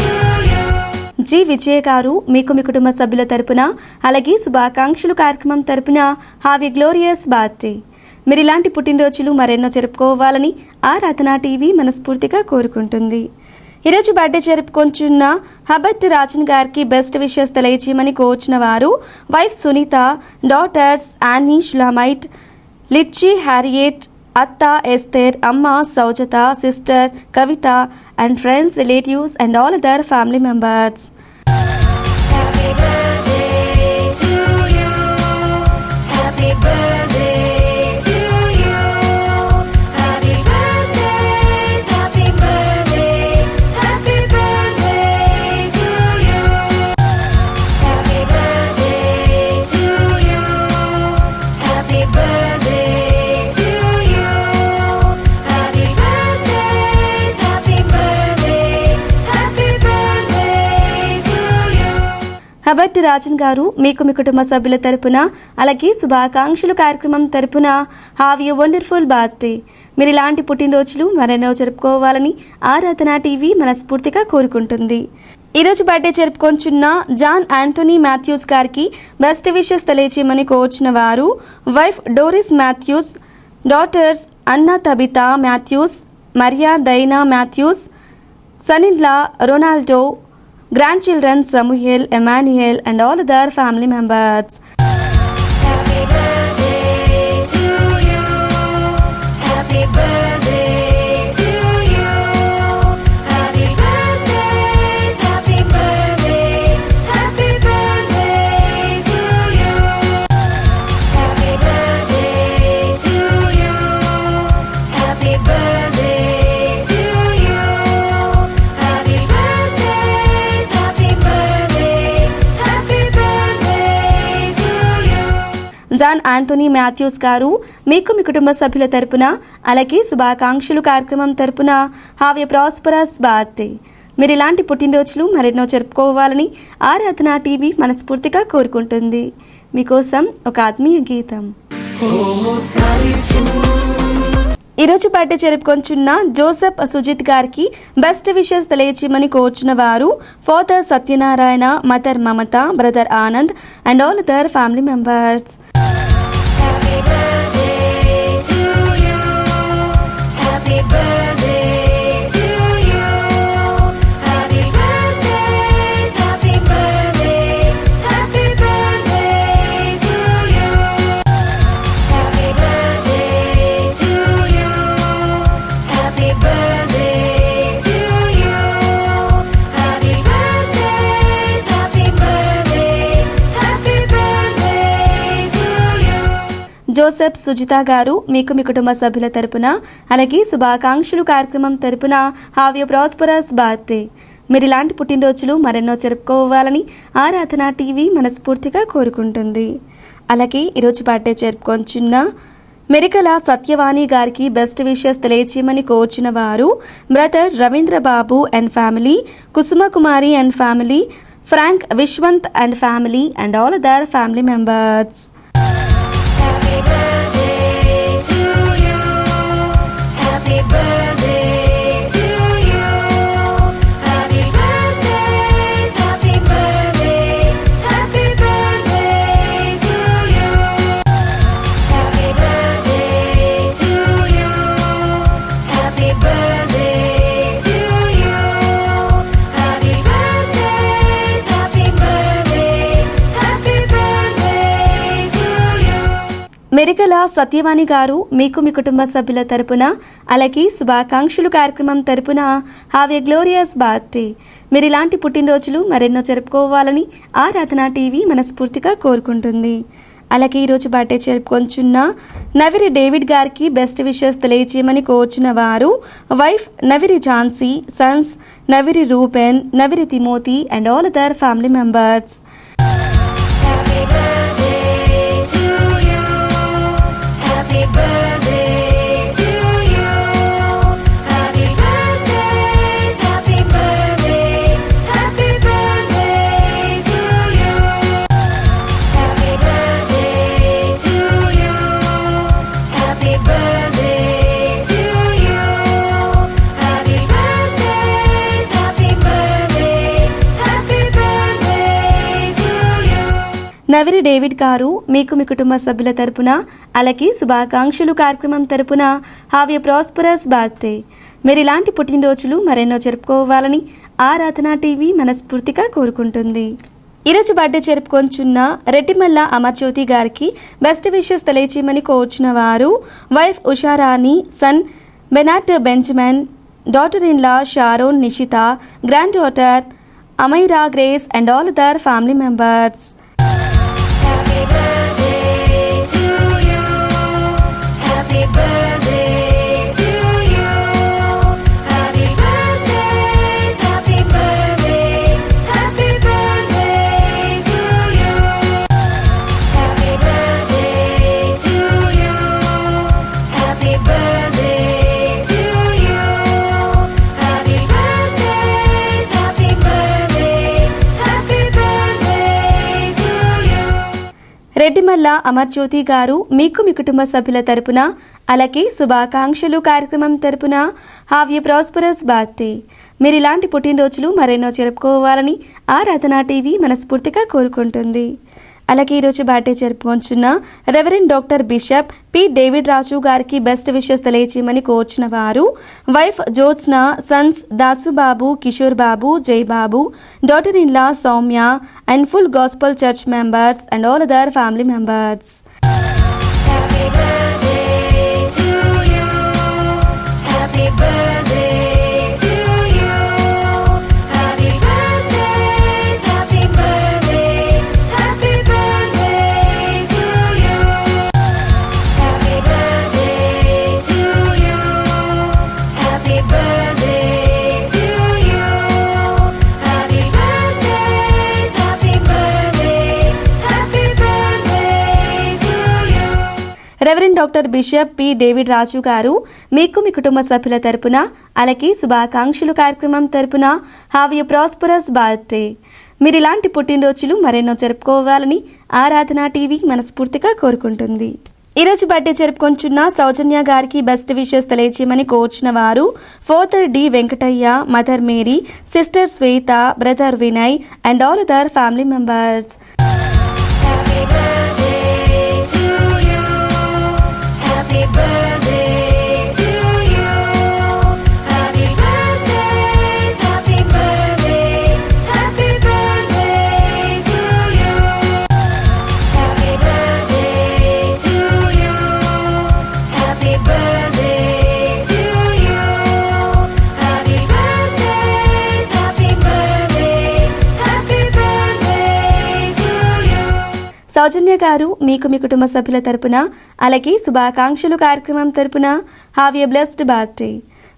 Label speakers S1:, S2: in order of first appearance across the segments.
S1: to you.
S2: G విజయ గారు మీకు మీ కుటుంబ సభ్యుల తరపున అలాగే శుభాకాంక్షలు కార్యక్రమం తరపున హ్యావ్ ఎ గ్లోరియస్ బర్త్డే. మీరు ఇలాంటి పుట్టినరోజులు మరెన్నో జరుపుకోవాలని ఆరాధన టీవీ మనస్ఫూర్తిగా కోరుకుంటుంది. ఈరోజు బర్త్డే జరుపుకొంచున్న హబర్ట్ రాజన్ గారికి బెస్ట్ విషెస్ తెలియజేయమని కోరుచున్న వారు wife Sunitha, daughters Annie, Shulamite, లిచ్చి, హ్యారియట్, అత్త ఎస్తేర్, అమ్మ Soujatha, sister Kavitha and friends, relatives and all other family members.
S1: Happy birthday to you. Happy birthday to you. Happy birthday, happy birthday, happy birthday to you. Happy birthday to you. Happy birthday to you. Happy birthday, happy birthday, happy birthday to you.
S2: Hubert Rajan garu మీకు మీ కుటుంబ సభ్యుల తరపున అలాగే శుభాకాంక్షలు కార్యక్రమం తరపున have a glorious birthday. మీరు ఇలాంటి పుట్టినరోజులు మరెన్నో జరుపుకోవాలని ఆరాధన టీవీ మనస్ఫూర్తిగా కోరుకుంటుంది. ఈరోజు బర్త్డే జరుపుకొంచున్న John Antony Mathews, daughters Hubert Rajan garu మీకు మీ కుటుంబ సభ్యుల తరపున అలాగే శుభాకాంక్షలు కార్యక్రమం తరపున హ్యావ్ ఎ వండర్ఫుల్ బర్త్డే. మీరు ఇలాంటి పుట్టినరోజులు మరెన్నో జరుపుకోవాలని ఆరాధన టీవీ మనస్ఫూర్తిగా కోరుకుంటుంది. ఈరోజు బర్త్డే జరుపుకొంచున్న జాన్ యాంటోనీ మాథ్యూస్ గారికి బెస్ట్ విషెస్ తెలియజేయమని కోరుచున్న వారు wife Doris Mathews, daughters Anna Tabitha Mathews, Maria Dinah Mathews, son in law Ronaldo, grandchildren Samuel, Emmanuel and all other family members.
S1: Happy birthday to you. Happy birthday to you. Happy birthday, happy birthday, happy birthday
S2: John Anthony Matthews గారు మీకు మీ కుటుంబ సభ్యుల తరపున అలాగే శుభాకాంక్షలు కార్యక్రమం తరపున have a prosperous birthday. మీరు ఇలాంటి పుట్టినరోజులు మరెన్నో జరుపుకోవాలని ఆరాధన టీవీ మనస్ఫూర్తిగా కోరుకుంటుంది. మీకోసం ఒక ఆత్మీయ గీతం. ఈరోజు బర్త్డే జరుపుకొంచున్న జోసెఫ్ సుజిత్ గారికి బెస్ట్ విషెస్ తెలియచేయమని కోరుచున్న వారు father Satyanarayana, mother Mamata, brother Anand and all other family members.
S1: Happy birthday to you. Happy birthday to you. Happy birthday, happy birthday, happy birthday to you. Happy birthday to you. Happy birthday to you. Happy birthday, happy birthday, happy birthday to you.
S2: Joseph Sujitha గారు మీకు మీ కుటుంబ సభ్యుల తరపున అలాగే శుభాకాంక్షలు కార్యక్రమం తరపున have a prosperous birthday. మీరు ఇలాంటి పుట్టినరోజులు మరెన్నో జరుపుకోవాలని ఆరాధన టీవీ మనస్ఫూర్తిగా కోరుకుంటుంది. అలాగే ఈరోజు బర్త్డే జరుపుకొంచున్న మెరికల సత్యవాణి గారికి బెస్ట్ విషెస్ తెలియచేయమని కోరుచున్న వారు brother Ravindra Babu and family, Kusuma Kumari and family, Frank Vishwanth and family and all other family members.
S1: Happy birthday to you. Happy birthday to you. Happy birthday, happy birthday, happy birthday to you. Happy birthday to you. Happy birthday to you. Happy birthday, happy birthday, happy birthday to you.
S2: Merikala Satyavani garu మీకు మీ కుటుంబ సభ్యుల తరపున అలాగే శుభాకాంక్షలు కార్యక్రమం తరపున have a glorious birthday. మీరు ఇలాంటి పుట్టినరోజులు మరెన్నో జరుపుకోవాలని ఆరాధన టీవీ మనస్ఫూర్తిగా కోరుకుంటుంది. అలాగే ఈరోజు బర్త్డే జరుపుకొంచున్న నవిరి డేవిడ్ గారికి బెస్ట్ విషెస్ తెలియజేయమని కోరుచున్న వారు wife Naviri Jhansi, sons Naviri Reuben, Naviri Timothy and all other family members.
S1: Happy birthday to you. Happy birthday to you. Happy birthday, happy birthday, happy birthday to you. Happy birthday to you. Happy birthday to you. Happy birthday, happy birthday, happy birthday to you.
S2: Naviri David garu మీకు మీ కుటుంబ సభ్యుల తరపున అలాగే శుభాకాంక్షలు కార్యక్రమం తరపున have a prosperous birthday. మీరు ఇలాంటి పుట్టినరోజులు మరెన్నో జరుపుకోవాలని ఆరాధన టీవీ మనస్ఫూర్తిగా కోరుకుంటుంది. ఈరోజు బర్త్డే జరుపుకొంచున్న రెడ్డిమల్ల అమర్జ్యోతి గారికి బెస్ట్ విషెస్ తెలియచేయమని కోరుచున్న వారు wife Usharani, son Bennett Benjamin, daughter in law Sharon Nishitha, granddaughter Amaira Grace and all other family members.
S1: Happy birthday to you. Happy birthday to you. Happy birthday, happy birthday, happy birthday to you. Happy birthday to you. Happy birthday to you. Happy birthday, happy birthday, happy birthday to you.
S2: Reddimalla Amarjyothi garu మీకు మీ కుటుంబ సభ్యుల తరపున అలాగే శుభాకాంక్షలు కార్యక్రమం తరపున have a prosperous birthday. మీరు ఇలాంటి పుట్టినరోజులు మరెన్నో జరుపుకోవాలని ఆరాధన టీవీ మనస్ఫూర్తిగా కోరుకుంటుంది. అలాగే ఈరోజు బర్త్డే జరుపుకొంచున్న reverend doctor bishop P David Raju గారికి బెస్ట్ విషెస్ తెలియచేయమని కోరుచున్న వారు wife Jyotsna, sons Dasubabu, Kishore Babu, Jayababu, daughter in law Soumya and full gospel church members and all other family members.
S1: Happy birthday to you. Happy birthday to you. Happy birthday, happy birthday, happy birthday to you. Happy birthday to you. Happy birthday to you. Happy birthday, happy birthday, happy birthday to
S2: reverend doctor bishop P David Raju garu మీకు మీ కుటుంబ సభ్యుల తరపున అలాగే శుభాకాంక్షలు కార్యక్రమం తరపున have you prosperous birthday. మీరు ఇలాంటి పుట్టినరోజులు మరెన్నో జరుపుకోవాలని ఆరాధన టీవీ మనస్ఫూర్తిగా కోరుకుంటుంది. ఈరోజు బర్త్డే జరుపుకొంచున్న సౌజన్య గారికి బెస్ట్ విషెస్ తెలియజేయమని కోరుచున్న వారు father D Venkataiah, mother Mary, sister Swetha, brother Vinay and all other family members.
S1: Happy birthday to you. Happy birthday to you. Happy birthday, happy birthday, happy birthday to you. Happy birthday to you. Happy birthday to you. Happy birthday, happy birthday, happy birthday to you.
S2: సౌజన్య గారు మీకు మీ కుటుంబ సభ్యుల తరపున అలాగే శుభాకాంక్షలు కార్యక్రమం తరపున have a blessed birthday.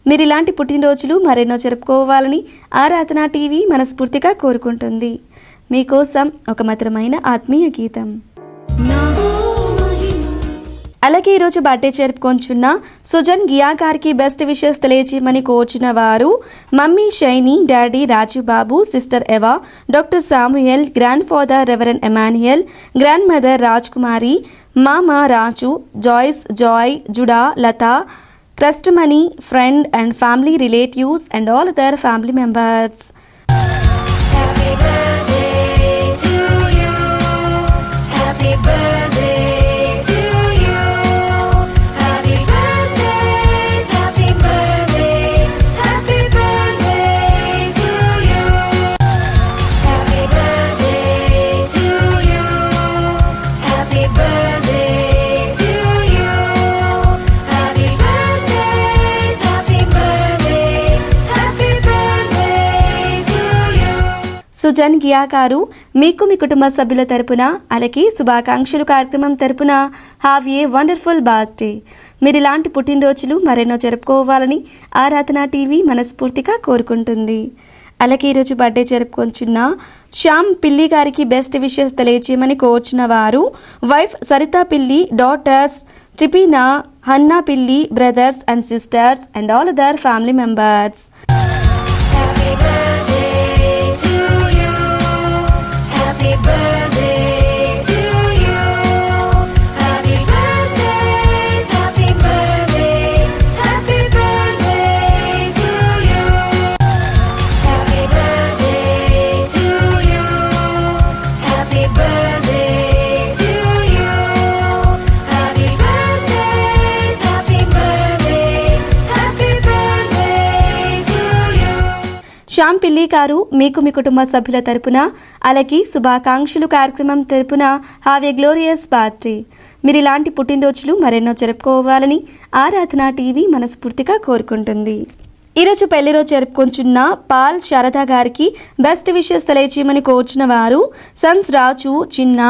S2: మీరు ఇలాంటి పుట్టినరోజులు మరెన్నో జరుపుకోవాలని ఆరాధన టీవీ మనస్ఫూర్తిగా కోరుకుంటుంది. మీకోసం ఒక మధురమైన ఆత్మీయ గీతం. అలాగే ఈరోజు బర్త్డే జరుపుకొంచున్న సుజన్ గియా గారికి బెస్ట్ విషెస్ తెలియజేయమని కోరుచున్న వారు mummy Shiny, daddy Rajeev Babu, sister Eva, doctor Samuel, grandfather reverend Emmanuel, grandmother Raj Kumari, మామ Raju, Joyce, Joy, Judah, Latha, క్రస్టమనీ, friend and family relatives and all other family members.
S1: Happy birthday to you. Happy birthday to you. Happy birthday, happy birthday, happy birthday to you. Happy birthday to you. Happy birthday to you. Happy birthday, happy birthday, happy birthday to you.
S2: Sujan గియా గారు మీకు మీ కుటుంబ సభ్యుల తరపున అలాగే శుభాకాంక్షలు కార్యక్రమం తరపున have a wonderful birthday. మీరు ఇలాంటి పుట్టినరోజులు మరెన్నో జరుపుకోవాలని ఆరాధన టీవీ మనస్ఫూర్తిగా కోరుకుంటుంది. అలాగే ఈరోజు బర్త్డే జరుపుకొంచున్న శ్యామ్ పిల్లి గారికి బెస్ట్ విషెస్ తెలియజేయమని కోరుచున్న వారు వైఫ్ సరితా పిల్లి, డాటర్స్ ట్రిపీనా, హన్నా పిల్లి, brothers and sisters and all other family members.
S1: Happy birthday to you. Happy birthday to you. Happy birthday, happy birthday, happy birthday to you. Happy birthday to you. Happy birthday to you. Happy birthday, happy birthday, happy birthday to you.
S2: Shyam పిల్లి గారు మీకు మీ కుటుంబ సభ్యుల తరపున అలాగే శుభాకాంక్షలు కార్యక్రమం తరపున హావ్ ఏ గ్లోరియస్ బర్త్డే. మీరు ఇలాంటి పుట్టినరోజులు మరెన్నో జరుపుకోవాలని ఆరాధన టీవీ మనస్ఫూర్తిగా కోరుకుంటుంది. ఈరోజు పెళ్లి రోజు జరుపుకొంచున్న పాల్ శారదా గారికి బెస్ట్ విషెస్ తెలియజేయమని కోరుచున్న వారు sons Raju, Chinna,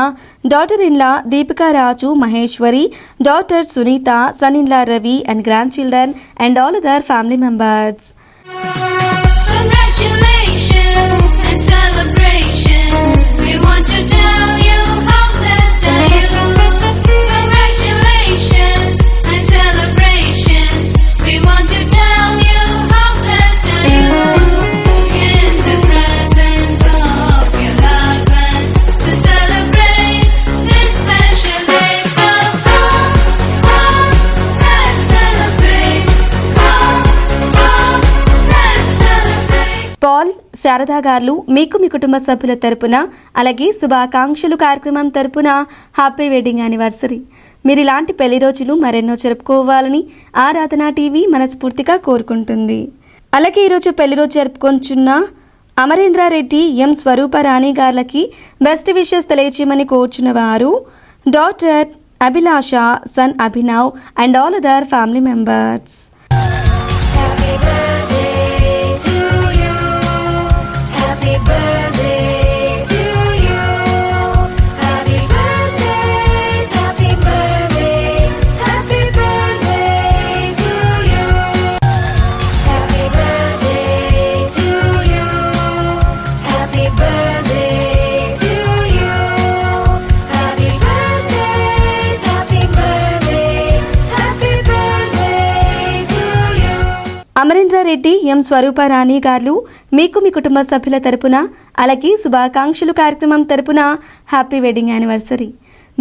S2: daughter in law Deepika Raju, Maheshwari, daughter Sunitha, son in law Ravi and grandchildren and all other family members.
S3: Congratulations and celebrations. We want to tell you how blessed are you. Congratulations and celebrations. We want to tell you how blessed are you. In the presence of your loved ones to celebrate this special day. So come, let's celebrate. Come, let's celebrate.
S2: Paul Sharada గారు మీకు మీ కుటుంబ సభ్యుల తరపున అలాగే శుభాకాంక్షలు కార్యక్రమం తరపున happy wedding anniversary. మీరు ఇలాంటి పెళ్లి రోజులు మరెన్నో జరుపుకోవాలని ఆరాధన టీవీ మనస్ఫూర్తిగా కోరుకుంటుంది. అలాగే ఈరోజు పెళ్లి రోజు జరుపుకొంచున్న అమరేంద్రారెడ్డి, ఎం స్వరూపరాణి గారికి బెస్ట్ విషెస్ తెలియజేయమని కోరుచున్న వారు daughter Abhilasha, son Abhinav and all other family members.
S1: Happy birthday to you. Happy birthday to you. Happy birthday, happy birthday, happy birthday to you. Happy birthday to you. Happy birthday to you. Happy birthday, happy birthday,
S2: Amarendra Reddy ఎం స్వరూపారాణి గారు మీకు మీ కుటుంబ సభ్యుల తరపున అలాగే శుభాకాంక్షలు కార్యక్రమం తరపున happy wedding anniversary.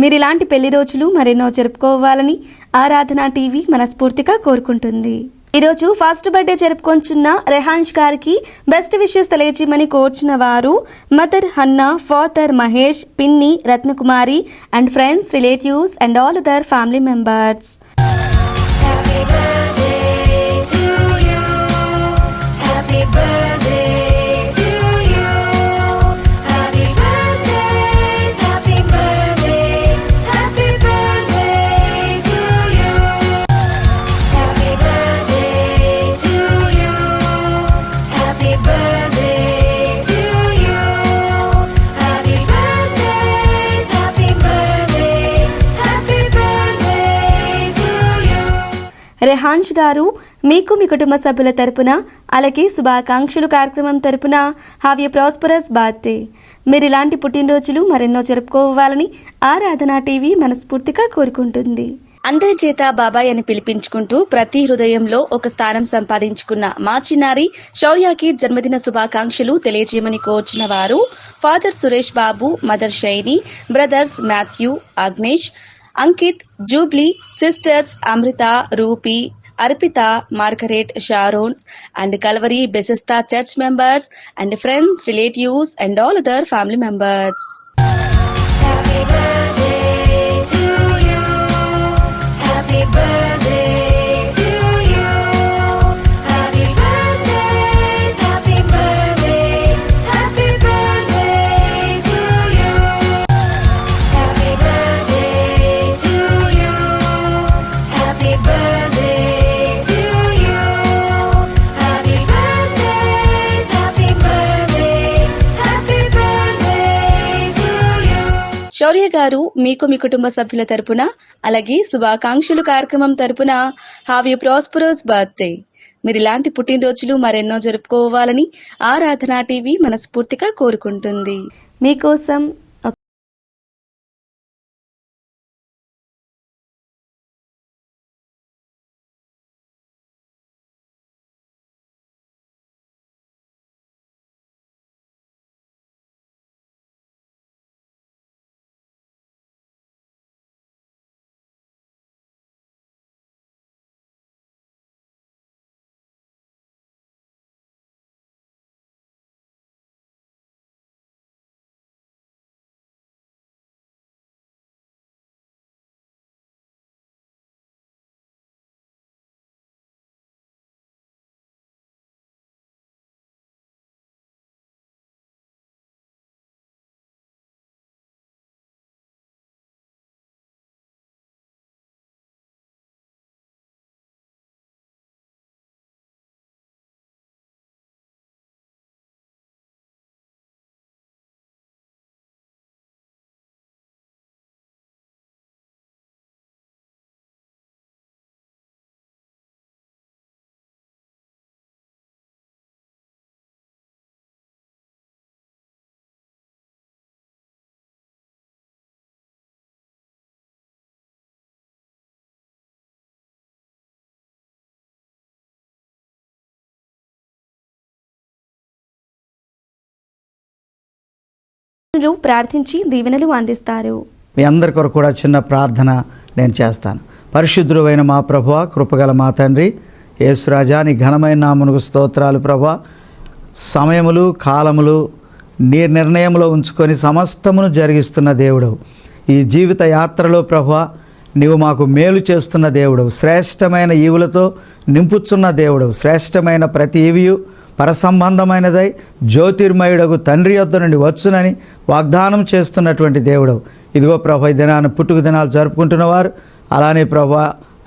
S2: మీరు ఇలాంటి పెళ్లి రోజులు మరెన్నో జరుపుకోవాలని ఆరాధన టీవీ మనస్ఫూర్తిగా కోరుకుంటుంది. ఈరోజు ఫస్ట్ బర్త్డే జరుపుకొంచున్న రెహాన్స్ గారికి బెస్ట్ విషెస్ తెలియజేయమని కోర్చిన వారు మదర్ హన్నా, ఫాదర్ మహేష్, పిన్ని Ratnakumari and friends, relatives and all other family members.
S1: Happy birthday to you. Happy birthday to you. Happy birthday, happy birthday, happy birthday to you. Happy birthday to you. Happy birthday to you. Happy birthday, happy birthday, happy birthday to you.
S2: రెహాన్స్ గారు మీకు మీ కుటుంబ సభ్యుల తరపున అలాగే శుభాకాంక్షలు కార్యక్రమం తరపున have a prosperous birthday. మీరు ఇలాంటి పుట్టినరోజులు మరెన్నో జరుపుకోవాలని ఆరాధన టీవీ మనస్ఫూర్తిగా కోరుకుంటుంది. అందరి చేత బాబాయ్ అని పిలిపించుకుంటూ ప్రతి హృదయంలో ఒక స్థానం సంపాదించుకున్న మా చిన్నారి శౌర్యకి జన్మదిన శుభాకాంక్షలు తెలియజేయమని కోర్చిన వారు father Suresh Babu, mother Shiny, brothers Matthew, Agnesh, Ankit, Jubilee, sisters Amrita, Rupi, Arpita, Margaret, Sharon and Calvary బెసిస్తా church members and friends, relatives and all other family members.
S1: Happy birthday to you. Happy birthday to you. Happy birthday, happy birthday, happy birthday to you. Happy birthday to you. Happy birthday to you. Happy birthday, happy birthday, happy birthday to you.
S2: శౌర్య గారు మీకు మీ కుటుంబ సభ్యుల తరపున అలాగే శుభాకాంక్షలు కార్యక్రమం తరపున have a prosperous birthday. మీరు ఇలాంటి పుట్టినరోజులు మరెన్నో జరుపుకోవాలని ఆరాధన టీవీ మనస్ఫూర్తిగా కోరుకుంటుంది. మీకోసం ప్రార్థించి దీవెనలు అందిస్తారు.
S4: మీ అందరి కొరకు కూడా చిన్న ప్రార్థన నేను చేస్తాను. పరిశుద్ధుడైన మా ప్రభువా, కృపగల మా తండ్రి యేసురాజా, నీ ఘనమైన నామమునకు స్తోత్రాలు ప్రభువా. సమయములు కాలములు నీ నిర్ణయంలో ఉంచుకొని సమస్తమును జరిగిస్తున్న దేవుడు. ఈ జీవిత యాత్రలో ప్రభువా నీవు మాకు మేలు చేస్తున్న దేవుడు, శ్రేష్టమైన ఈవులతో నింపుచున్న దేవుడు. శ్రేష్టమైన ప్రతి ఈవియు పరసంబంధమైనదై జ్యోతిర్మయుడకు తండ్రి యొద్ద నుండి వచ్చునని వాగ్దానం చేస్తున్నటువంటి దేవుడు. ఇదిగో ప్రభా, ఈ దినాన్ని పుట్టుక దినాలు జరుపుకుంటున్నవారు, అలానే ప్రభా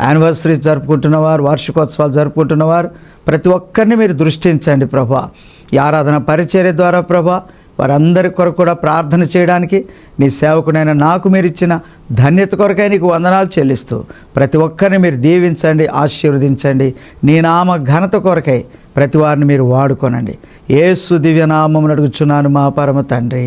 S4: యానివర్సరీస్ జరుపుకుంటున్నవారు, వార్షికోత్సవాలు జరుపుకుంటున్నవారు ప్రతి ఒక్కరిని మీరు దృష్టించండి ప్రభా. ఈ ఆరాధన పరిచర్య ద్వారా ప్రభా వారందరి కొరకు కూడా ప్రార్థన చేయడానికి నీ సేవకునైనా నాకు మీరు ఇచ్చిన ధన్యత కొరకై నీకు వందనాలు చెల్లిస్తూ ప్రతి ఒక్కరిని మీరు దీవించండి, ఆశీర్వదించండి. నీ నామ ఘనత కొరకై ప్రతి వారిని మీరు వాడుకోనండి. యేసు దివ్యనామమున అడుగుచున్నాను మా పరమ తండ్రి.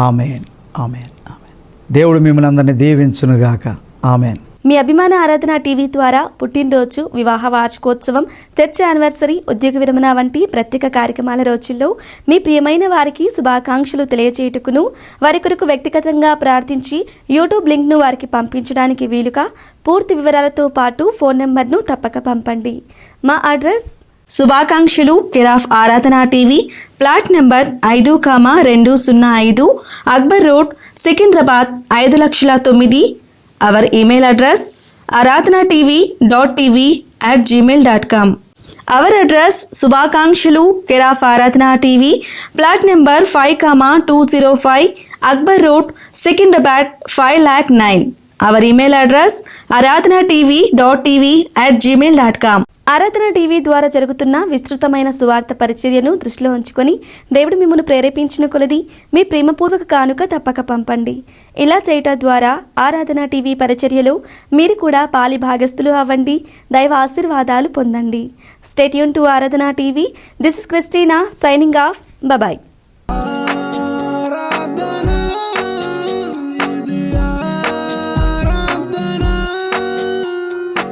S4: Amen, amen, amen. దేవుడు మిమ్మల్ని అందరినీ దీవించునుగాక. ఆమెన్.
S2: మీ అభిమాన ఆరాధన టీవీ ద్వారా పుట్టినరోజు, వివాహ వార్షికోత్సవం, చర్చ్ యానివర్సరీ, ఉద్యోగ విరమణ వంటి ప్రత్యేక కార్యక్రమాల రోజుల్లో మీ ప్రియమైన వారికి శుభాకాంక్షలు తెలియజేయుటకును, వారి కొరకు వ్యక్తిగతంగా ప్రార్థించి యూట్యూబ్ లింక్ను వారికి పంపించడానికి వీలుగా పూర్తి వివరాలతో పాటు ఫోన్ నెంబర్ను తప్పక పంపండి. మా అడ్రస్ శుభాకాంక్షలు కేరాఫ్ ఆరాధన TV, plot number 5,205, Akbar road, Secunderabad 5,09,000. Hour email address aradhanatv.tv@gmail.com. Our address శుభాకాంక్షలు కేరాఫ్ ఆరాధన TV, plot number 5,205, Akbar road, Secunderabad 5,09,000. Hour email address aradhanatv.tv@gmail.com. ఆరాధన టీవీ ద్వారా జరుగుతున్న విస్తృతమైన సువార్త పరిచర్యను దృష్టిలో ఉంచుకొని దేవుడు మిమ్మల్ని ప్రేరేపించిన కొలది మీ ప్రేమపూర్వక కానుక తప్పక పంపండి. ఇలా చేయటం ద్వారా ఆరాధన టీవీ పరిచర్యలో మీరు కూడా పాలి భాగస్థులు అవ్వండి. దైవ ఆశీర్వాదాలు పొందండి. Stay tune to Aradhana TV. This is Christina signing off. Bye.